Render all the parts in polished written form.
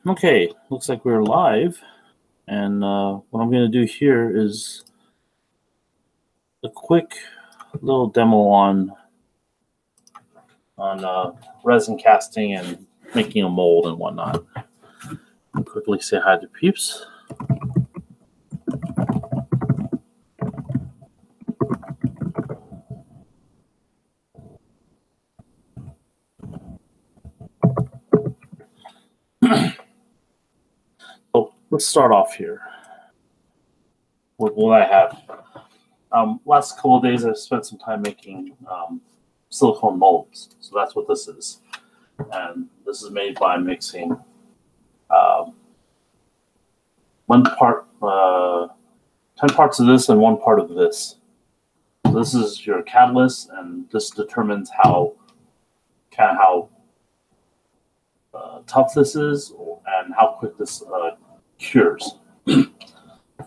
Okay, looks like we're live, and what I'm going to do here is a quick little demo on resin casting and making a mold and whatnot. I'll quickly say hi to peeps. So let's start off here with what I have. Last couple of days I've spent some time making silicone molds. So that's what this is. And this is made by mixing 10 parts of this and 1 part of this. So this is your catalyst, and this determines how tough this is and how quick this cures.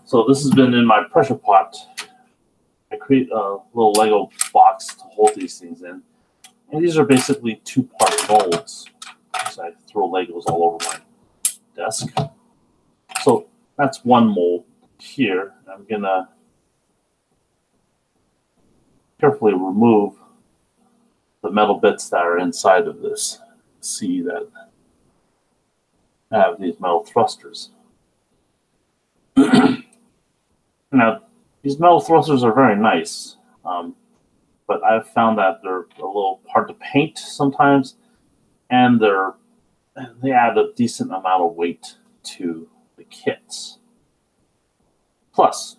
So this has been in my pressure pot. I create a little Lego box to hold these things in. And these are basically 2-part molds. So I throw Legos all over my desk. So that's one mold here. I'm going to carefully remove the metal bits that are inside of this. See that I have these metal thrusters. Now, these metal thrusters are very nice, but I've found that they're a little hard to paint sometimes, and they add a decent amount of weight to the kits. Plus,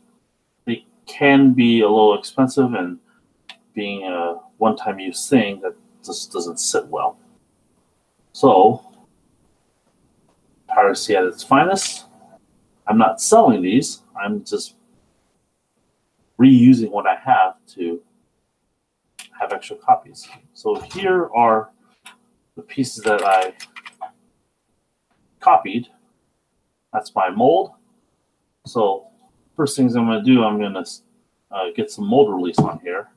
they can be a little expensive, and being a one-time use thing, that just doesn't sit well. So, piracy at its finest. I'm not selling these. I'm just reusing what I have to have extra copies. So here are the pieces that I copied. That's my mold. So first things I'm going to do, I'm going to get some mold release on here.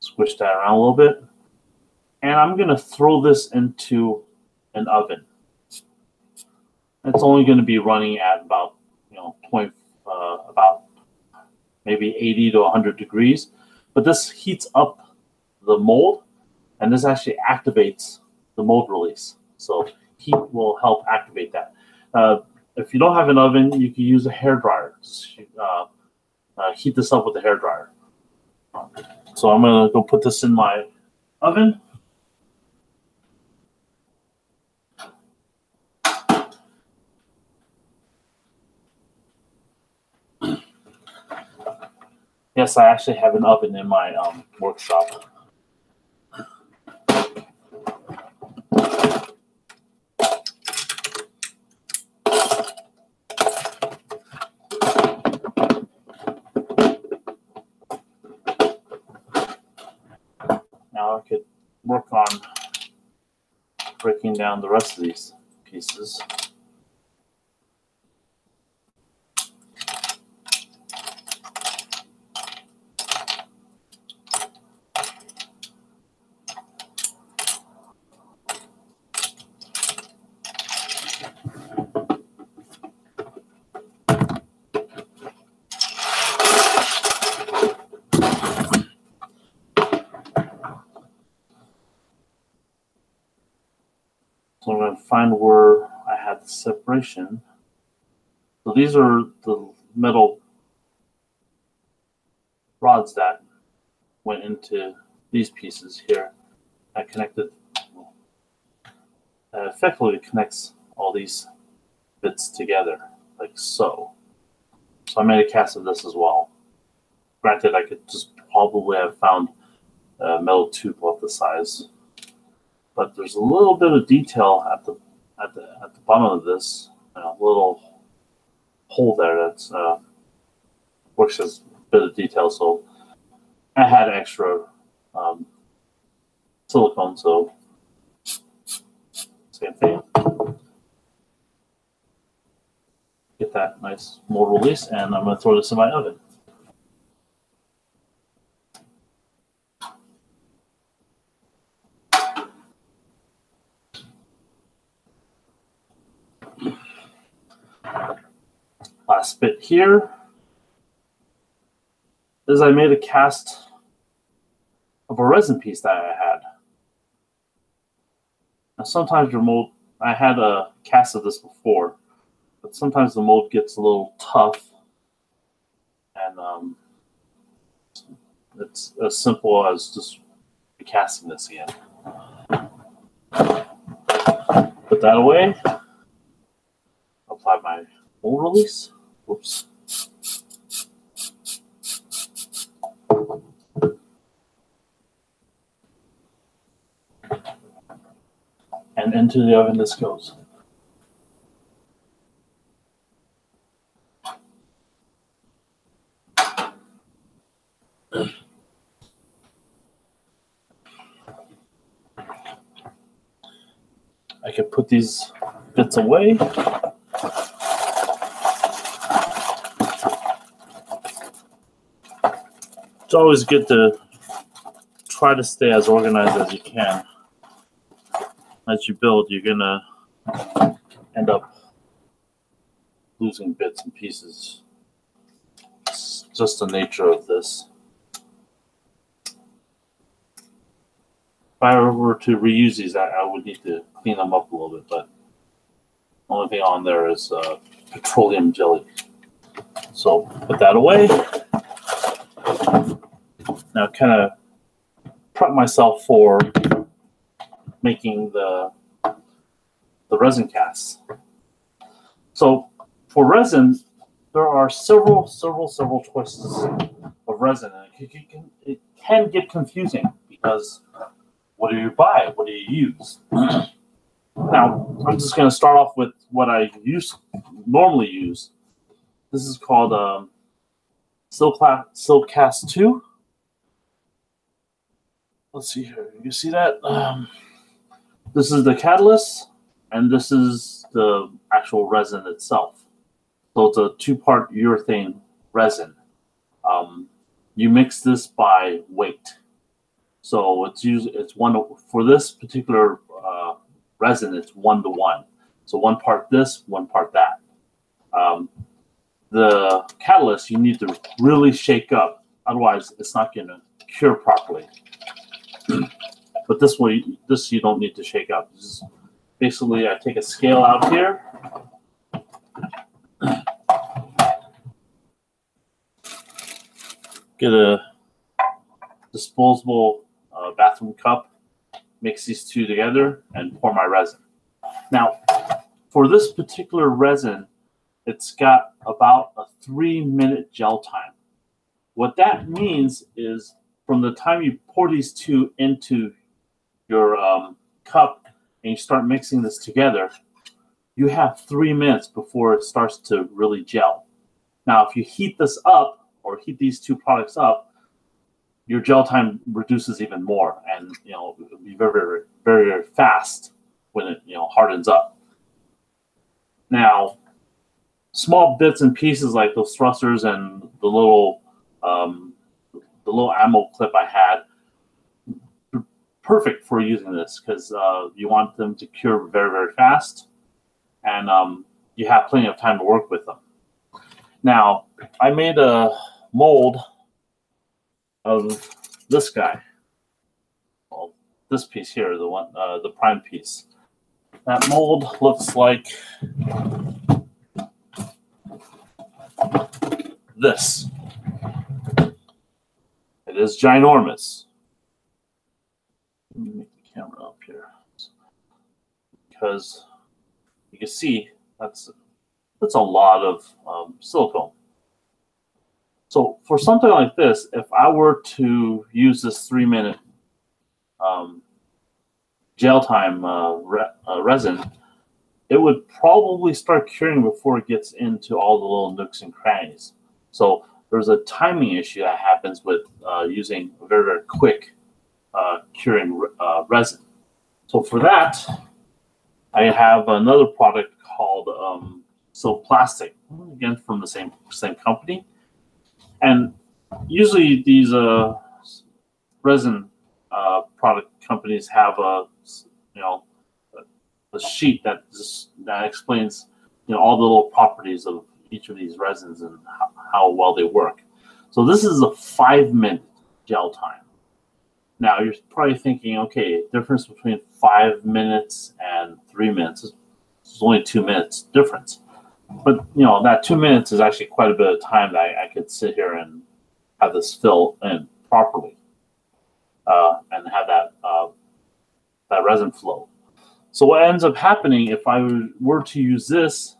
Squish that around a little bit. And I'm going to throw this into an oven. It's only going to be running at about, about maybe 80 to 100 degrees. But this heats up the mold, and this actually activates the mold release. So heat will help activate that. If you don't have an oven, you can use a hairdryer. Just heat this up with a hairdryer. So I'm going to go put this in my oven. Yes, I actually have an oven in my workshop. Now I could work on breaking down the rest of these pieces. So I'm going to find where I had the separation. So these are the metal rods that went into these pieces here. I connected, effectively connects all these bits together, like so. So I made a cast of this as well. Granted, I could just probably have found a metal tube of the size, but there's a little bit of detail at the bottom of this, a little hole there that's works as a bit of detail. So I had extra silicone, so same thing. get that nice mold release, and I'm going to throw this in my oven. Last bit here is I made a cast of a resin piece that I had. Now sometimes your mold, I had a cast of this before, but sometimes the mold gets a little tough, and it's as simple as just recasting this again. Put that away. Apply my mold release. Whoops. And into the oven this goes. I can put these bits away. It's always good to try to stay as organized as you can. As you build, you're gonna end up losing bits and pieces. It's just the nature of this. If I were to reuse these, I would need to clean them up a little bit, but the only thing on there is petroleum jelly. So put that away. Now kind of prep myself for making the resin casts. So for resin, there are several choices of resin, and it can get confusing because what do you buy? What do you use? Now I'm just going to start off with what I normally use. This is called Silcast 2. Let's see here. You see that? This is the catalyst, and this is the actual resin itself. So it's a two-part urethane resin. You mix this by weight. So it's one for this particular resin. It's 1-to-1. So one part this, one part that. The catalyst you need to really shake up, otherwise it's not going to cure properly. But this you don't need to shake up. Basically, I take a scale out here. Get a disposable bathroom cup, mix these two together, and pour my resin. Now, for this particular resin, it's got about a 3-minute gel time. What that means is from the time you pour these two into your cup and you start mixing this together, you have 3 minutes before it starts to really gel. Now, if you heat this up or heat these two products up, your gel time reduces even more, and it'll be very, very fast when it hardens up. Now, small bits and pieces like those thrusters and the little ammo clip I had, perfect for using this because you want them to cure very, very fast, and you have plenty of time to work with them. Now, I made a mold of this guy. Well, this piece here, the prime piece. That mold looks like this. It is ginormous. Let me make the camera up here because you can see that's a lot of silicone. So for something like this, if I were to use this 3-minute gel time resin, it would probably start curing before it gets into all the little nooks and crannies. So there's a timing issue that happens with using a very, very quick curing resin. So for that, I have another product called So plastic, again from the same company, and usually these resin product companies have a a sheet that explains all the little properties of each of these resins and how well they work. So this is a 5-minute gel time. Now you're probably thinking, okay, difference between 5 minutes and 3 minutes is only 2 minutes difference. But that 2 minutes is actually quite a bit of time that I could sit here and have this fill in properly and have that resin flow. So what ends up happening if I were to use this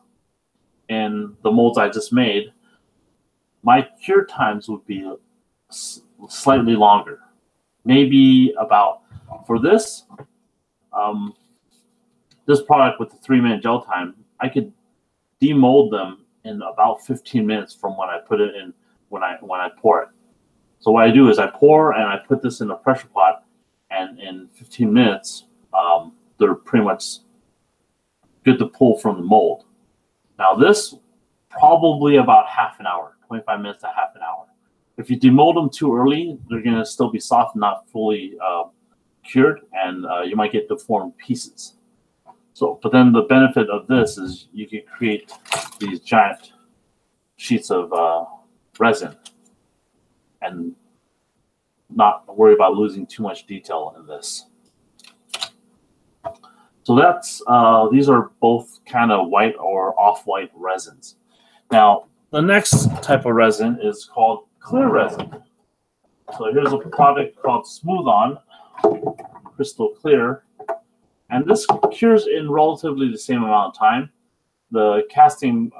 in the molds I just made, my cure times would be slightly longer. Maybe about, for this product with the 3-minute gel time, I could demold them in about 15 minutes from when I put it in, when I pour it. So what I do is I pour and I put this in a pressure pot, and in 15 minutes, they're pretty much good to pull from the mold. Now this, probably about half an hour, 25 minutes to half an hour. If you demold them too early, they're going to still be soft and not fully cured, and you might get deformed pieces. So, but then the benefit of this is you can create these giant sheets of resin and not worry about losing too much detail in this. So that's these are both kind of white or off-white resins. Now the next type of resin is called clear resin. So here's a product called Smooth On Crystal Clear, and this cures in relatively the same amount of time. The casting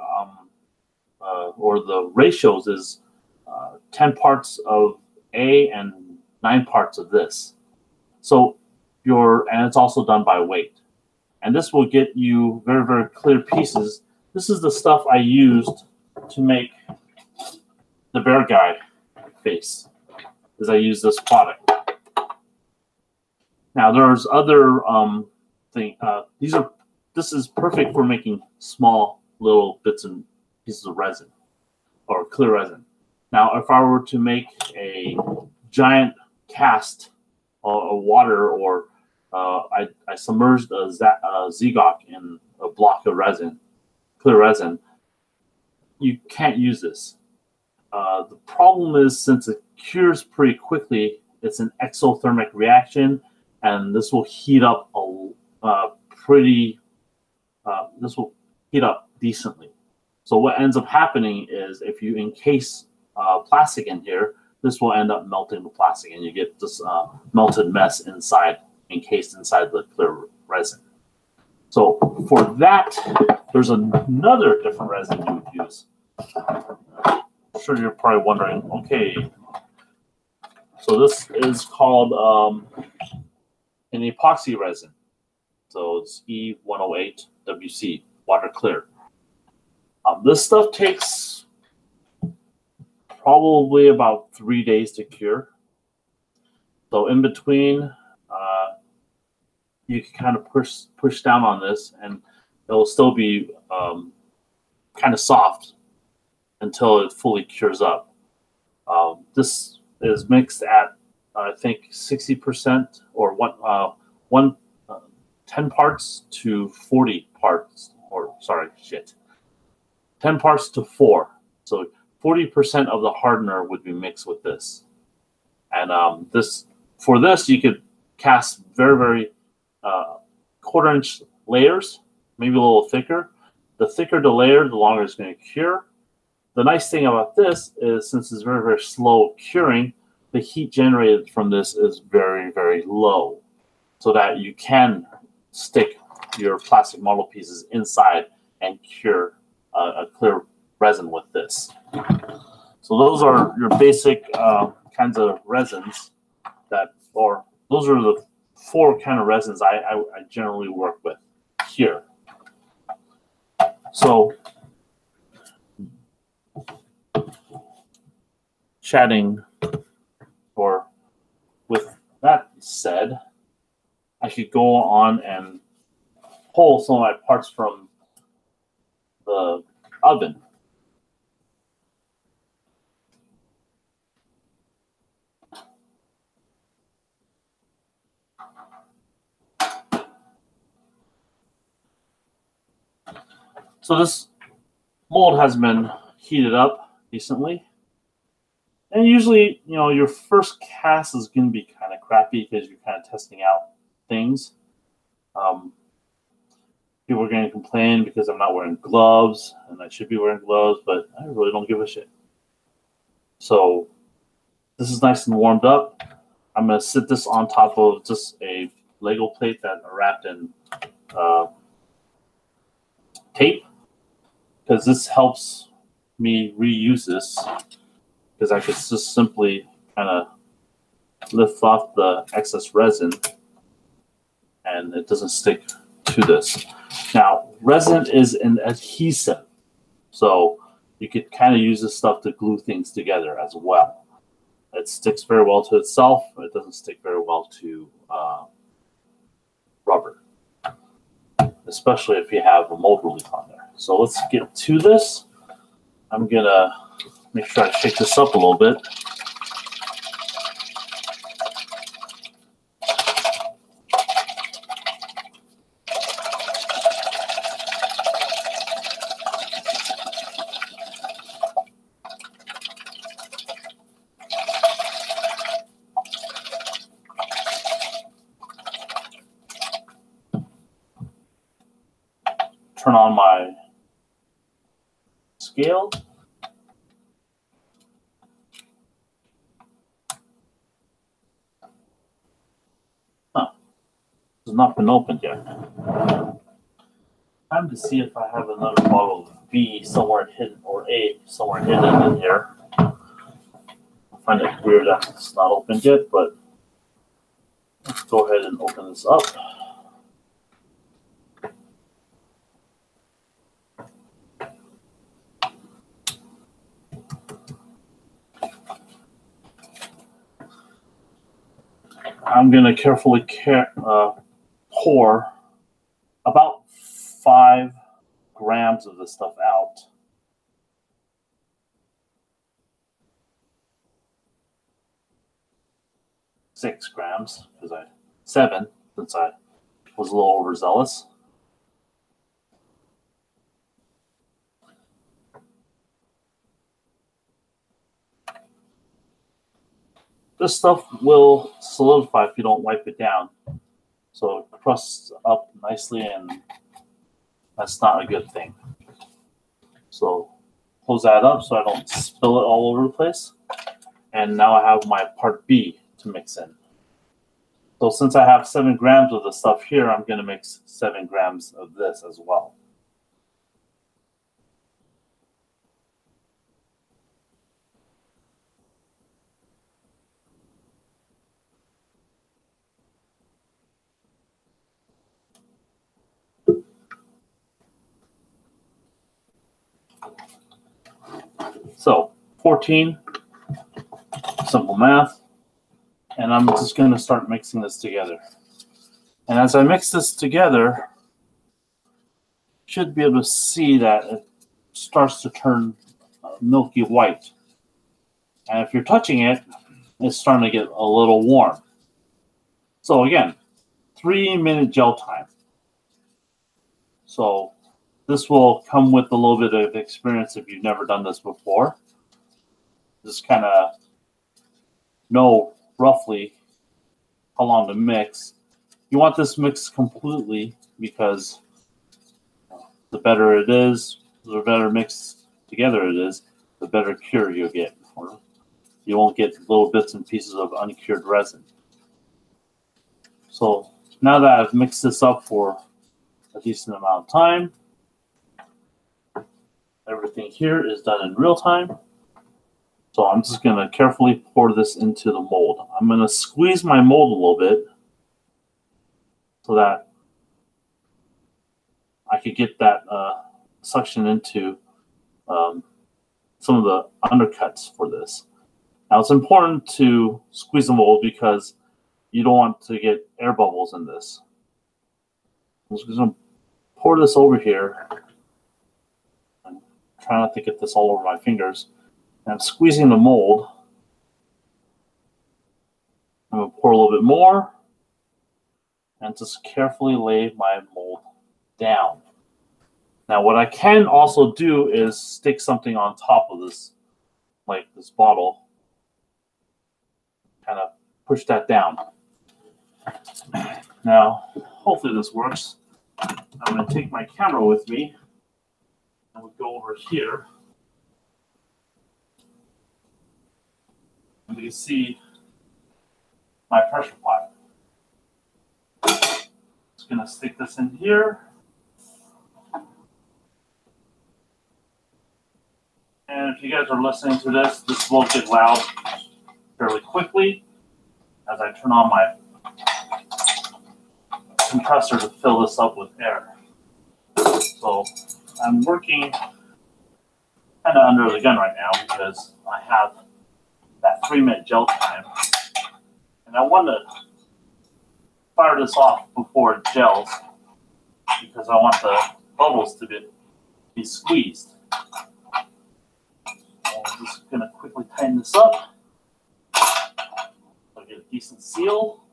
or the ratios is 10 parts of A and 9 parts of this. So and it's also done by weight. And this will get you very, very clear pieces. This is the stuff I used to make the bear guy face, is I use this product. Now there's other this is perfect for making small little bits and pieces of resin or clear resin. Now if I were to make a giant cast of water, or I submerged a Zegok in a block of resin, clear resin, you can't use this. The problem is, since it cures pretty quickly, it's an exothermic reaction, and this will heat up this will heat up decently. So what ends up happening is, if you encase plastic in here, this will end up melting the plastic, and you get this melted mess inside, encased inside the clear resin. So for that, there's another different resin you would use. I'm sure you're probably wondering, okay, so this is called an epoxy resin. So it's E108WC, water clear. This stuff takes probably about 3 days to cure. So in between, you can kind of push down on this, and it'll still be kind of soft until it fully cures up. This is mixed at I think 60%, or 10 parts to 40 parts, or 10 parts to 4. So 40% of the hardener would be mixed with this. And for this, you could cast very, very quarter-inch layers, maybe a little thicker. The thicker the layer, the longer it's going to cure. The nice thing about this is, since it's very, very slow curing, the heat generated from this is very, very low, so that you can stick your plastic model pieces inside and cure a clear resin with this. So those are your basic kinds of resins those are the 4 kind of resins I generally work with here. So with that said, I could go on and pull some of my parts from the oven. So this mold has been heated up decently. And usually, you know, your first cast is going to be kind of crappy because you're kind of testing out things. People are going to complain because I'm not wearing gloves, and I should be wearing gloves, but I really don't give a shit. So this is nice and warmed up. I'm going to sit this on top of just a Lego plate that are wrapped in tape, because this helps me reuse this, because I could just simply kind of lift off the excess resin and it doesn't stick to this. Now, resin is an adhesive, so you could kind of use this stuff to glue things together as well. It sticks very well to itself, but it doesn't stick very well to rubber, especially if you have a mold relief on there. So let's get to this. I'm gonna make sure I shake this up a little bit. Turn on my scale. It's not been opened yet. Time to see if I have another bottle of B somewhere hidden, or A somewhere hidden in here. I find it weird that it's not opened yet, but let's go ahead and open this up. I'm going to carefully pour about 5 grams of this stuff out. Six grams, because 7, since I was a little overzealous. This stuff will solidify if you don't wipe it down. So it crusts up nicely, and that's not a good thing. So close that up so I don't spill it all over the place. And now I have my part B to mix in. So since I have 7 grams of the stuff here, I'm going to mix 7 grams of this as well. So 14, simple math, and I'm just going to start mixing this together. And as I mix this together, you should be able to see that it starts to turn milky white. And if you're touching it, it's starting to get a little warm. So again, 3-minute gel time. So this will come with a little bit of experience if you've never done this before. Just kind of know roughly how long to mix. You want this mixed completely, because the better it is, the better mixed together it is, the better cure you'll get. Or you won't get little bits and pieces of uncured resin. So now that I've mixed this up for a decent amount of time, everything here is done in real time. So I'm just going to carefully pour this into the mold. I'm going to squeeze my mold a little bit so that I could get that suction into some of the undercuts for this. Now it's important to squeeze the mold because you don't want to get air bubbles in this. I'm just going to pour this over here and try not to get this all over my fingers. And I'm squeezing the mold. I'm going to pour a little bit more and just carefully lay my mold down. Now, what I can also do is stick something on top of this, like this bottle, kind of push that down. Now, hopefully this works. I'm going to take my camera with me and we'll go over here. And you can see my pressure pot. Just going to stick this in here. And if you guys are listening to this, this will get loud fairly quickly as I turn on my compressor to fill this up with air. So I'm working kind of under the gun right now because I have that 3-minute gel time. And I want to fire this off before it gels because I want the bubbles to be squeezed. I'm just going to quickly tighten this up so I get a decent seal.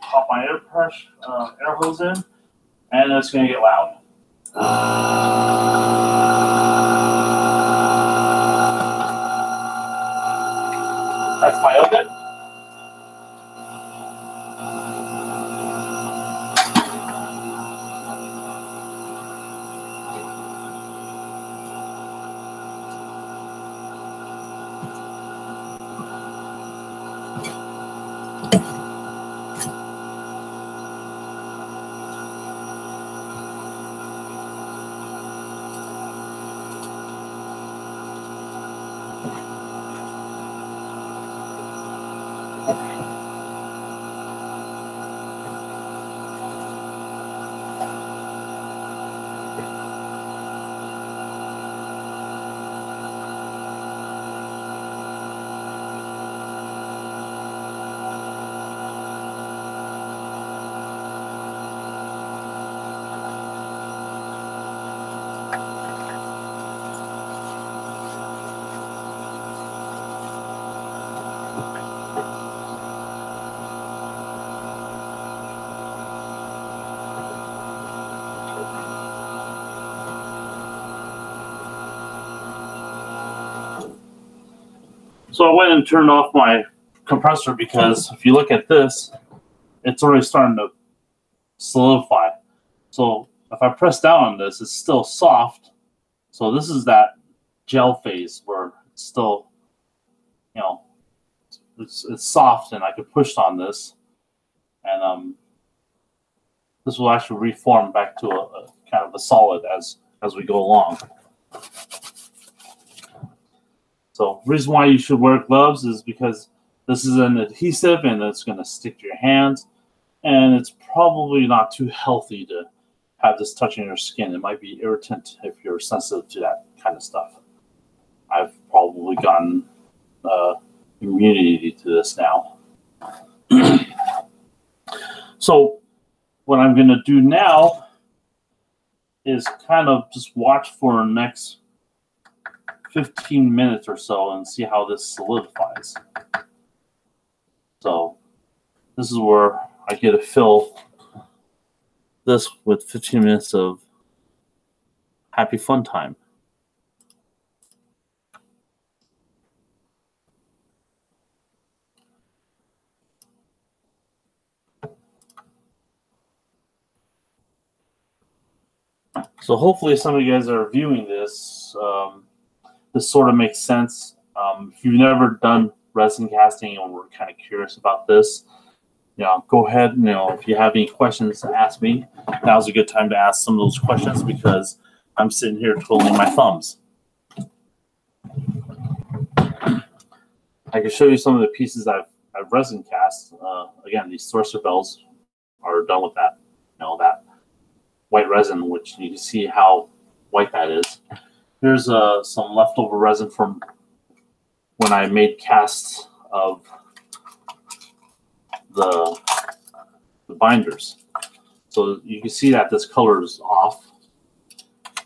Pop my air hose in, and it's going to get loud. That's my outlet. So I went and turned off my compressor because if you look at this, it's already starting to solidify. So if I press down on this, it's still soft. So this is that gel phase where it's still, you know, it's soft, and I could push on this, and this will actually reform back to a kind of a solid as we go along. So the reason why you should wear gloves is because this is an adhesive and it's going to stick to your hands, and it's probably not too healthy to have this touching your skin. It might be irritant if you're sensitive to that kind of stuff. I've probably gotten immunity to this now. So what I'm going to do now is kind of just watch for the next 15 minutes or so and see how this solidifies. So this is where I get to fill this with 15 minutes of happy fun time. So hopefully some of you guys are viewing this. This sort of makes sense. If you've never done resin casting and we're kind of curious about this, go ahead. If you have any questions, ask me. Now's a good time to ask some of those questions because I'm sitting here twiddling my thumbs. I can show you some of the pieces I've resin cast. Again, these thruster bells are done with that, that white resin, which you can see how white that is. Here's some leftover resin from when I made casts of the the binders. So you can see that this color is off.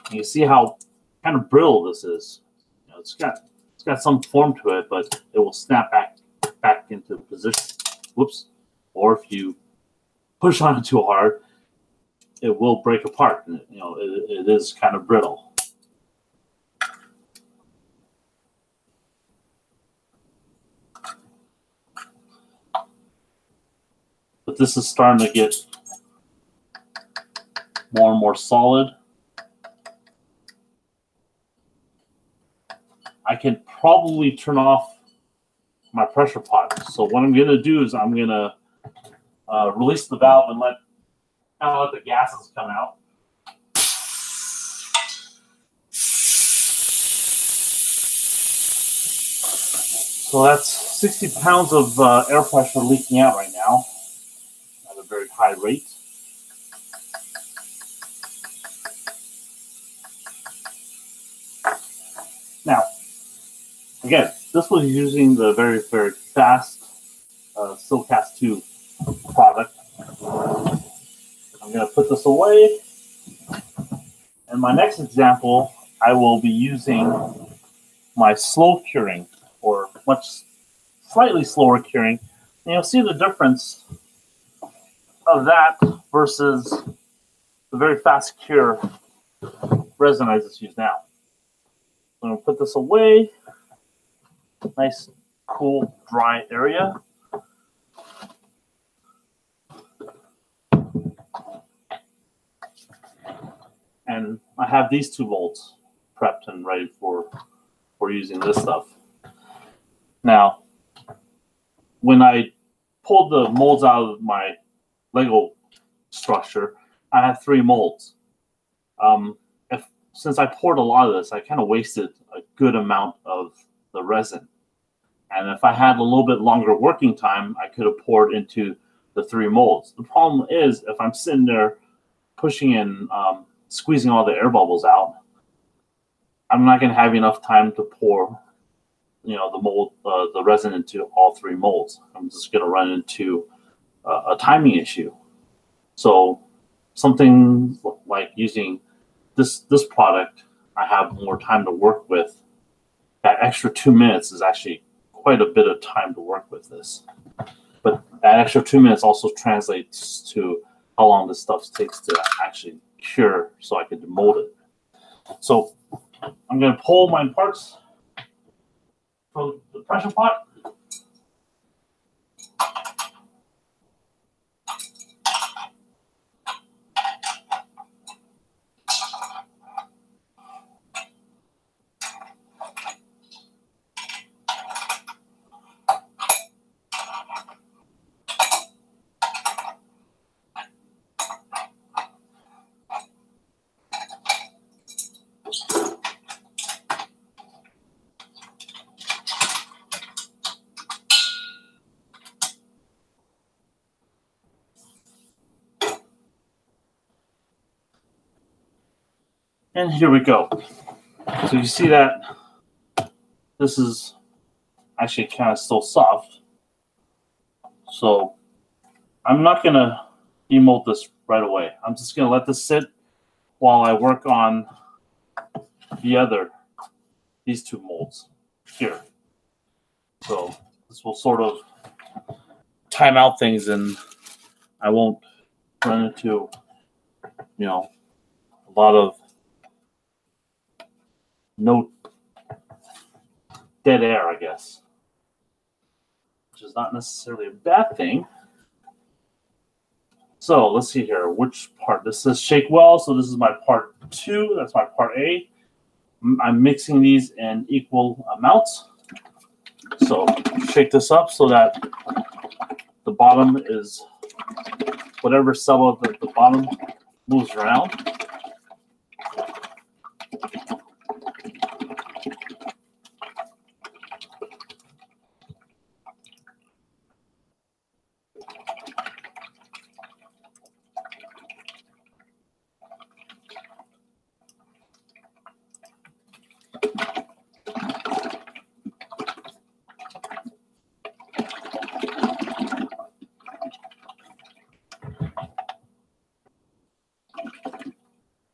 And you see how kind of brittle this is. You know, it's got some form to it, but it will snap back into position. Whoops. Or if you push on it too hard, it will break apart. And, you know, it is kind of brittle. But this is starting to get more and more solid. I can probably turn off my pressure pot. So what I'm going to do is I'm going to release the valve and let the gases come out. So that's 60 pounds of air pressure leaking out right now at a very high rate. Now, again, this was using the very, very fast Silcast 2 product. I'm going to put this away. In my next example, I will be using my slow curing, or slightly slower curing. And you'll see the difference of that versus the very fast cure resin I just used now. I'm going to put this away. Nice, cool, dry area. And I have these 2 molds prepped and ready for using this stuff. Now, when I pulled the molds out of my Lego structure, I had 3 molds. Since I poured a lot of this, I kind of wasted a good amount of the resin. And if I had a little bit longer working time, I could have poured into the 3 molds. The problem is, if I'm sitting there pushing and squeezing all the air bubbles out, I'm not going to have enough time to pour, you know, the resin into all 3 molds. I'm just going to run into a timing issue. So something like using this product, I have more time to work with. That extra 2 minutes is actually quite a bit of time to work with this. But that extra 2 minutes also translates to how long this stuff takes to actually cure so I can demold it. So I'm going to pull my parts from the pressure pot. And here we go. So you see that this is actually kind of still soft. So I'm not going to demold this right away. I'm just going to let this sit while I work on these 2 molds here. So this will sort of time out things, and I won't run into, you know, a lot of no dead air, I guess, which is not necessarily a bad thing. So let's see here, which part? This says shake well, so this is my part 2. That's my part A. I'm mixing these in equal amounts. So shake this up so that the bottom is, whatever cell at the bottom moves around.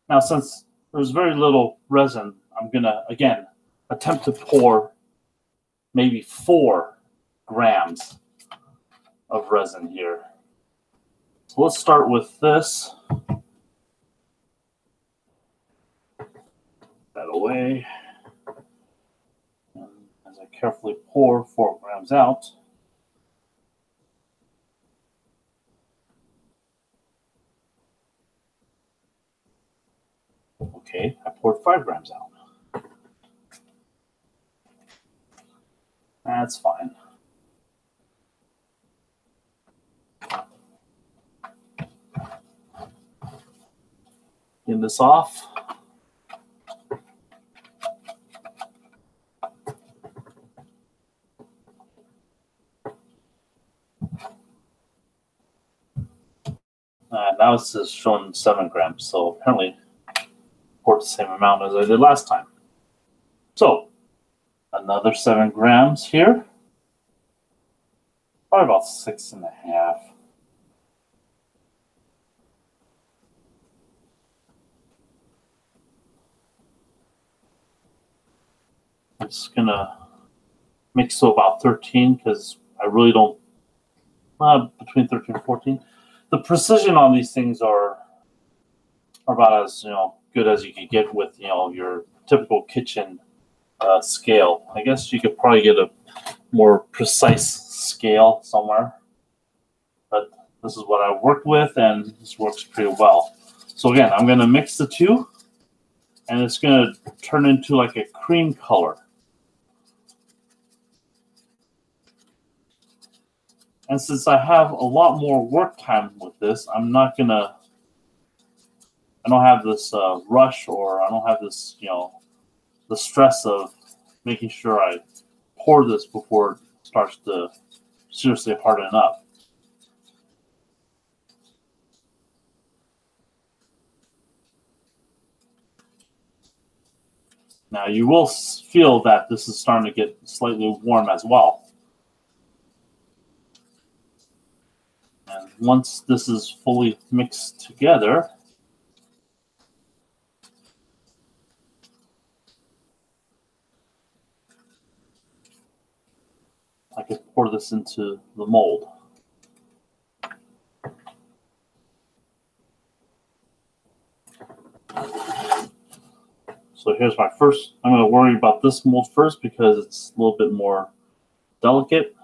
Now, since there's very little resin, I'm gonna, again, attempt to pour maybe 4 grams of resin here. So let's start with this. That away. And as I carefully pour 4 grams out, okay, I poured 5 grams out. That's fine. Get this off. Now it's just showing 7 grams, so apparently poured the same amount as I did last time. So another 7 grams here, probably about 6.5. I'm just gonna mix to about 13 because I really don't, between 13 and 14. The precision on these things are about as good as you could get with your typical kitchen scale. I guess you could probably get a more precise scale somewhere, but this is what I worked with, and this works pretty well. So again, I'm going to mix the two, and it's going to turn into like a cream color. And since I have a lot more work time with this, I don't have this rush, or I don't have this, the stress of making sure I pour this before it starts to seriously harden up. Now you will feel that this is starting to get slightly warm as well. And once this is fully mixed together, I could pour this into the mold. So here's my first. I'm going to worry about this mold first because it's a little bit more delicate.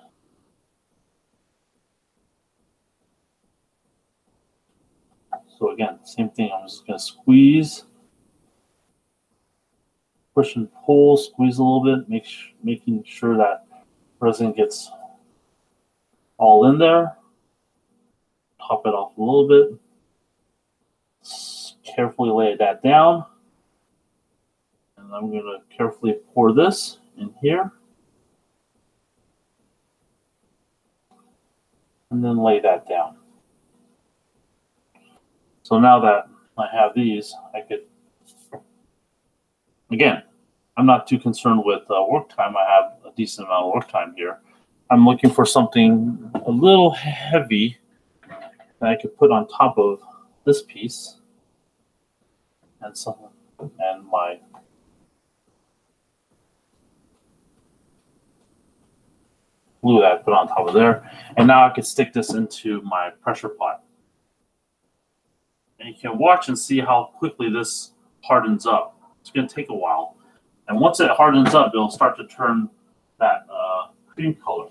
So again, same thing. I'm just going to squeeze, push and pull, squeeze a little bit, making sure that resin gets all in there. Top it off a little bit. Carefully lay that down. And I'm going to carefully pour this in here. And then lay that down. So now that I have these, I could, again, I'm not too concerned with work time. I have a decent amount of work time here. I'm looking for something a little heavy that I could put on top of this piece and my glue that I put on top of there. And now I could stick this into my pressure pot. And you can watch and see how quickly this hardens up. It's going to take a while. And once it hardens up, it'll start to turn that cream color.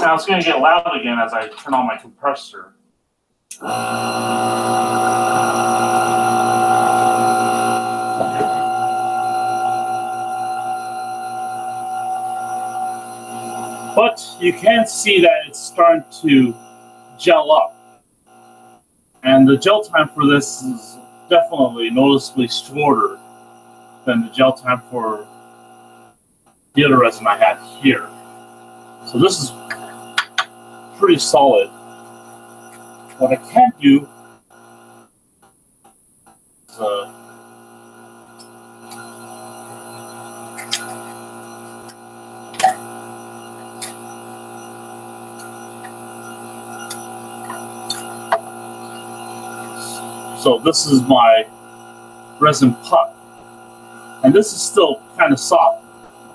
Now it's going to get loud again as I turn on my compressor. But you can see that it's starting to gel up. And the gel time for this is definitely noticeably shorter than the gel time for the other resin I had here. So this is pretty solid. What I can do is so this is my resin puck, and this is still kind of soft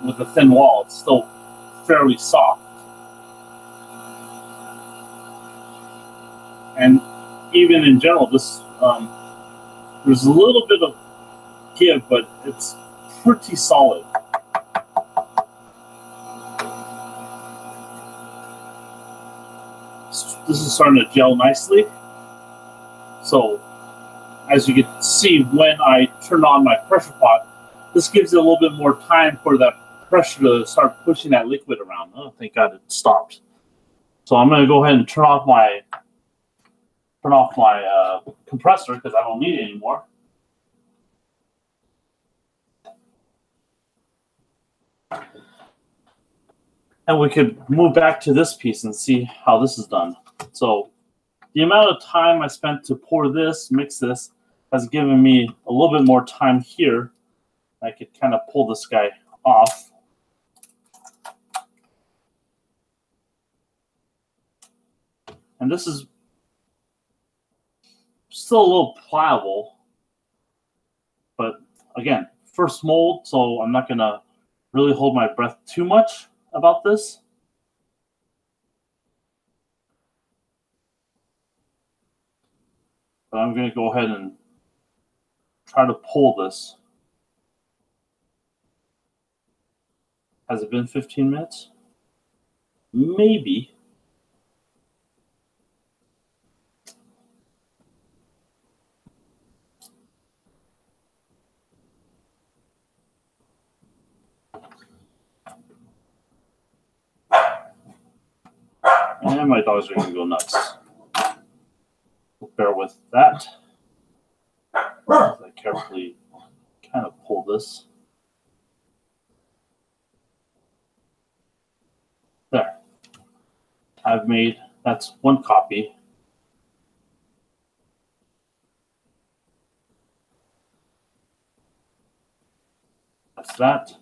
with a thin wall. It's still fairly soft. And even in general, this there's a little bit of give, but it's pretty solid. This is starting to gel nicely. So, as you can see, when I turn on my pressure pot, this gives it a little bit more time for that pressure to start pushing that liquid around. Oh, thank God it stopped. So I'm going to go ahead and turn off my compressor because I don't need it anymore. And we could move back to this piece and see how this is done. So the amount of time I spent to pour this, mix this, has given me a little bit more time here. I could kind of pull this guy off. And this is still a little pliable, but again, first mold, so I'm not gonna really hold my breath too much about this. But I'm gonna go ahead and try to pull this. Has it been 15 minutes? Maybe. And my dogs are going to go nuts. Bear with that. As I carefully kind of pull this. There. I've made, that's one copy. That's that.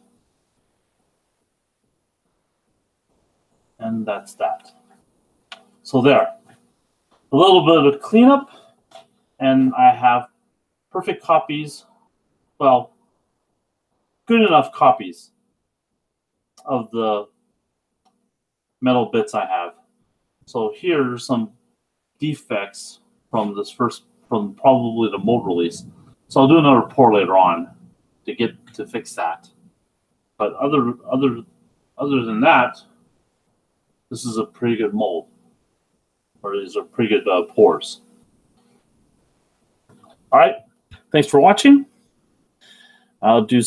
And that's that. So there, a little bit of cleanup, and I have perfect copies, well, good enough copies of the metal bits I have. So here are some defects from this from probably the mold release. So I'll do another pour later on to fix that. But other than that, this is a pretty good mold. Or these are pretty good pours. All right, thanks for watching. I'll do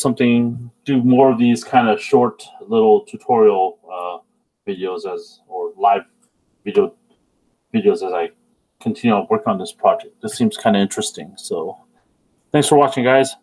more of these kind of short little tutorial videos or live videos as I continue to work on this project. This seems kind of interesting. So thanks for watching, guys.